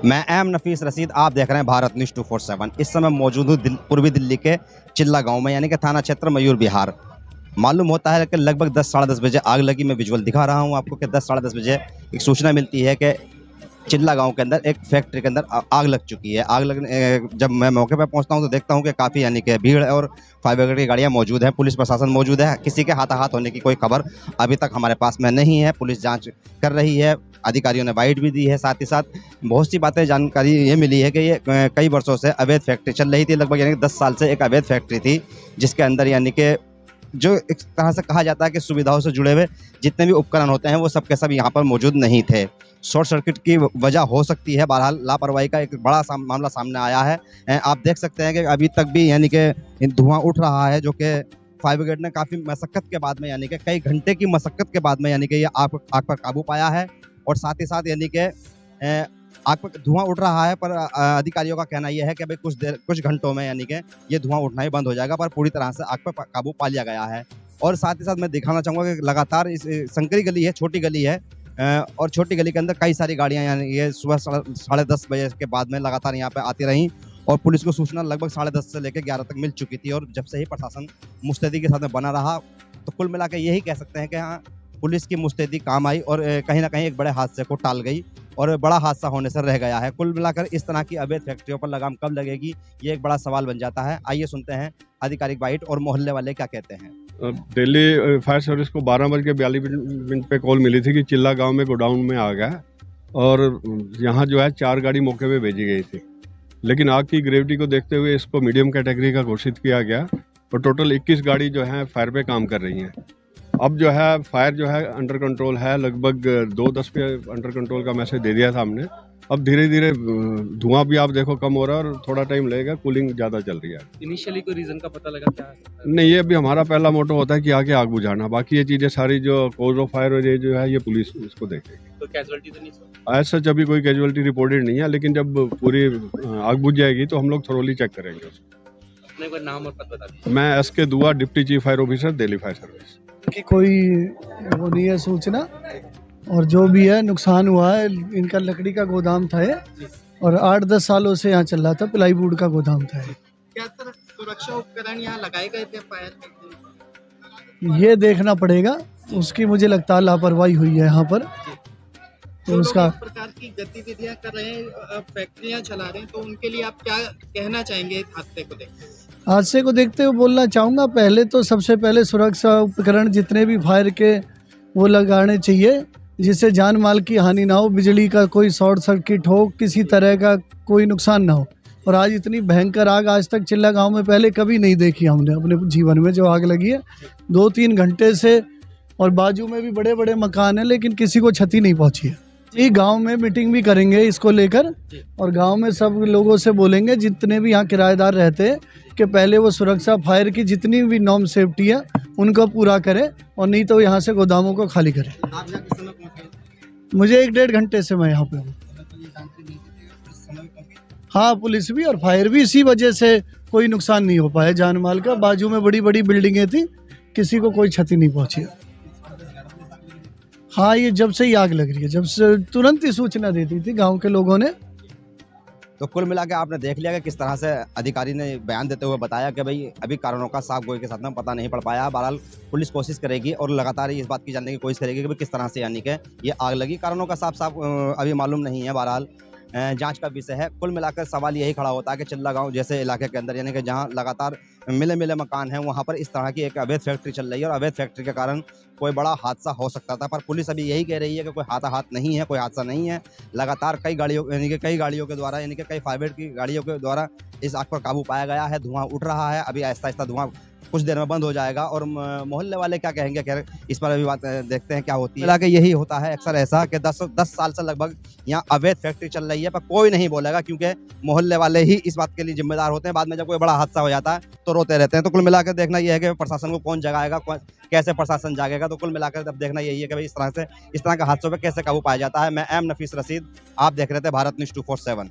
मैं एम नफीस रशीद, आप देख रहे हैं भारत न्यूज़ 247। इस समय मौजूद हूँ पूर्वी दिल्ली के चिल्ला गांव में, यानी कि थाना क्षेत्र मयूर विहार। मालूम होता है कि लगभग 10 साढ़े 10 बजे आग लगी। मैं विजुअल दिखा रहा हूँ आपको कि 10 साढ़े 10 बजे एक सूचना मिलती है कि चिल्ला गांव के अंदर एक फैक्ट्री के अंदर आग लग चुकी है। आग लगने जब मैं मौके पर पहुंचता हूं तो देखता हूं कि काफ़ी यानी कि भीड़ है और फायर ब्रिगेड की गाड़ियां मौजूद हैं, पुलिस प्रशासन मौजूद है। किसी के हाथाहाथ होने की कोई खबर अभी तक हमारे पास में नहीं है। पुलिस जांच कर रही है, अधिकारियों ने बाइट भी दी है। साथ ही साथ बहुत सी बातें जानकारी ये मिली है कि ये कई वर्षों से अवैध फैक्ट्री चल रही थी। लगभग यानी कि 10 साल से एक अवैध फैक्ट्री थी, जिसके अंदर यानी कि जो एक तरह से कहा जाता है कि सुविधाओं से जुड़े हुए जितने भी उपकरण होते हैं वो सब के सब यहाँ पर मौजूद नहीं थे। शॉर्ट सर्किट की वजह हो सकती है। बहरहाल लापरवाही का एक बड़ा मामला सामने आया है। आप देख सकते हैं कि अभी तक भी यानी कि धुआं उठ रहा है, जो कि फायर ब्रिगेड ने काफ़ी मशक्क़त के बाद में यानी कि कई घंटे की मशक्क़त के बाद में यानी कि ये आग पर काबू पाया है। और साथ ही साथ यानी कि आग पर धुआं उठ रहा है, पर अधिकारियों का कहना यह है कि भाई कुछ घंटों में यानी कि ये धुआं उठना ही बंद हो जाएगा, पर पूरी तरह से आग पर काबू पा लिया गया है। और साथ ही साथ मैं दिखाना चाहूँगा कि लगातार इस संकरी गली है, छोटी गली है, और छोटी गली के अंदर कई सारी गाड़ियाँ यानी ये सुबह साढ़े 10 बजे के बाद में लगातार यहाँ पे आती रहीं। और पुलिस को सूचना लगभग 10:30 से लेकर 11 तक मिल चुकी थी। और जब से ही प्रशासन मुस्तैदी के साथ में बना रहा, तो कुल मिला के यही कह सकते हैं कि हाँ, पुलिस की मुस्तैदी काम आई और कहीं ना कहीं एक बड़े हादसे को टाल गई और बड़ा हादसा होने से रह गया है। कुल मिलाकर इस तरह की अवैध फैक्ट्रियों पर लगाम कब लगेगी, ये एक बड़ा सवाल बन जाता है। आइए सुनते हैं आधिकारिक बाइट और मोहल्ले वाले क्या कहते हैं। दिल्ली फायर सर्विस को 12:42 पे कॉल मिली थी कि चिल्ला गांव में गोडाउन में आग है और यहाँ जो है 4 गाड़ी मौके पे भेजी गई थी। लेकिन आग की ग्रेविटी को देखते हुए इसको मीडियम कैटेगरी का घोषित किया गया और टोटल 21 गाड़ी जो है फायर पे काम कर रही हैं। अब जो है फायर जो है अंडर कंट्रोल है, लगभग 2:10 पे अंडर कंट्रोल का मैसेज दे दिया था हमने। अब धीरे धीरे धुआं भी आप देखो कम हो रहा है और थोड़ा टाइम लगेगा, कूलिंग ज़्यादा चल रही है। इनिशियली कोई रीजन का पता लगा क्या? नहीं, ये भी हमारा पहला मोटो होता है कि आगे आग बुझाना। बाकी ये चीज़ें सारी जो कॉज ऑफ फायर और ये जो है ये पुलिस इसको देखेगी। तो कैजुअलिटी तो नहीं ऐसा सच अभी कोई कैजुअलिटी रिपोर्टेड नहीं है, लेकिन जब पूरी आग बुझ जाएगी तो हम लोग थोरोली चेक करेंगे उसको। अपने कोई नाम और पता बता दीजिए। मैं एसके दुआ, deputy chief fire officer, Delhi fire service. कि कोई वो नहीं है सूचना, और जो भी है नुकसान हुआ है, इनका लकड़ी का गोदाम था ये और 8-10 सालों से यहाँ चल रहा था, प्लाईवुड का गोदाम था ये। क्या तरह सुरक्षा उपकरण यहाँ लगाए गए थे फायर में? ये देखना पड़ेगा, उसकी मुझे लगता है लापरवाही हुई है यहाँ पर। तो उसका इस प्रकार की गतिविधियाँ कर रहे हैं, फैक्ट्रियाँ चला रहे हैं, तो उनके लिए आप क्या कहना चाहेंगे इस हादसे को देखते हुए? हादसे को देखते हुए बोलना चाहूँगा, पहले तो सबसे पहले सुरक्षा उपकरण जितने भी फायर के वो लगाने चाहिए, जिससे जान माल की हानि ना हो, बिजली का कोई शॉर्ट सर्किट हो, किसी तरह का कोई नुकसान ना हो। और आज इतनी भयंकर आग आज तक चिल्ला गांव में पहले कभी नहीं देखी हमने अपने जीवन में। जो आग लगी है 2-3 घंटे से, और बाजू में भी बड़े बड़े मकान हैं, लेकिन किसी को क्षति नहीं पहुंची है। जी, गांव में मीटिंग भी करेंगे इसको लेकर, और गांव में सब लोगों से बोलेंगे जितने भी यहाँ किराएदार रहते हैं कि पहले वो सुरक्षा फायर की जितनी भी नॉर्म सेफ्टी है उनको पूरा करें, और नहीं तो यहाँ से गोदामों को खाली करें। आप यहाँ किस समय पहुँचे? मुझे 1-1.5 घंटे से मैं यहाँ पे हूँ। हाँ, पुलिस भी और फायर भी, इसी वजह से कोई नुकसान नहीं हो पाया जान माल का। बाजू में बड़ी बड़ी बिल्डिंगें थी, किसी को कोई क्षति नहीं पहुँची। हाँ, ये जब से ही आग लग रही है, जब से तुरंत ही सूचना दे दी थी गांव के लोगों ने। तो कुल मिला के आपने देख लिया कि किस तरह से अधिकारी ने बयान देते हुए बताया कि भाई अभी कारणों का साफ गोई के साथ में पता नहीं पड़ पाया। बहरहाल पुलिस कोशिश करेगी और लगातार इस बात की जानने की कोशिश करेगी कि भाई किस तरह से यानी कि ये आग लगी। कारणों का साफ अभी मालूम नहीं है। बहरहाल जांच का विषय है। कुल मिलाकर सवाल यही खड़ा होता है कि चिल्ला गांव जैसे इलाके के अंदर यानी कि जहां लगातार मिले मकान हैं, वहां पर इस तरह की एक अवैध फैक्ट्री चल रही है और अवैध फैक्ट्री के कारण कोई बड़ा हादसा हो सकता था। पर पुलिस अभी यही कह रही है कि कोई हाथाहाथ नहीं है, कोई हादसा नहीं है। लगातार कई गाड़ियों के द्वारा यानी कि कई फायर ब्रिगेड की गाड़ियों के द्वारा इस आग पर काबू पाया गया है। धुआं उठ रहा है, अभी आहिस्ता आहिस्ता धुआं कुछ देर में बंद हो जाएगा। और मोहल्ले वाले क्या कहेंगे, खैर इस पर अभी बात देखते हैं क्या होती है। मिला के यही होता है अक्सर ऐसा कि 10 साल से लगभग यहाँ अवैध फैक्ट्री चल रही है, पर कोई नहीं बोलेगा, क्योंकि मोहल्ले वाले ही इस बात के लिए जिम्मेदार होते हैं। बाद में जब कोई बड़ा हादसा हो जाता है तो रोते रहते हैं। तो कुल मिलाकर देखना यह है कि प्रशासन को कौन जगाएगा, कैसे प्रशासन जागेगा। तो कुल मिलाकर अब देखना यही है कि भाई इस तरह के हादसों पर कैसे काबू पाया जाता है। मैं एम नफीस रशीद, आप देख रहे थे भारत न्यूज़ 247।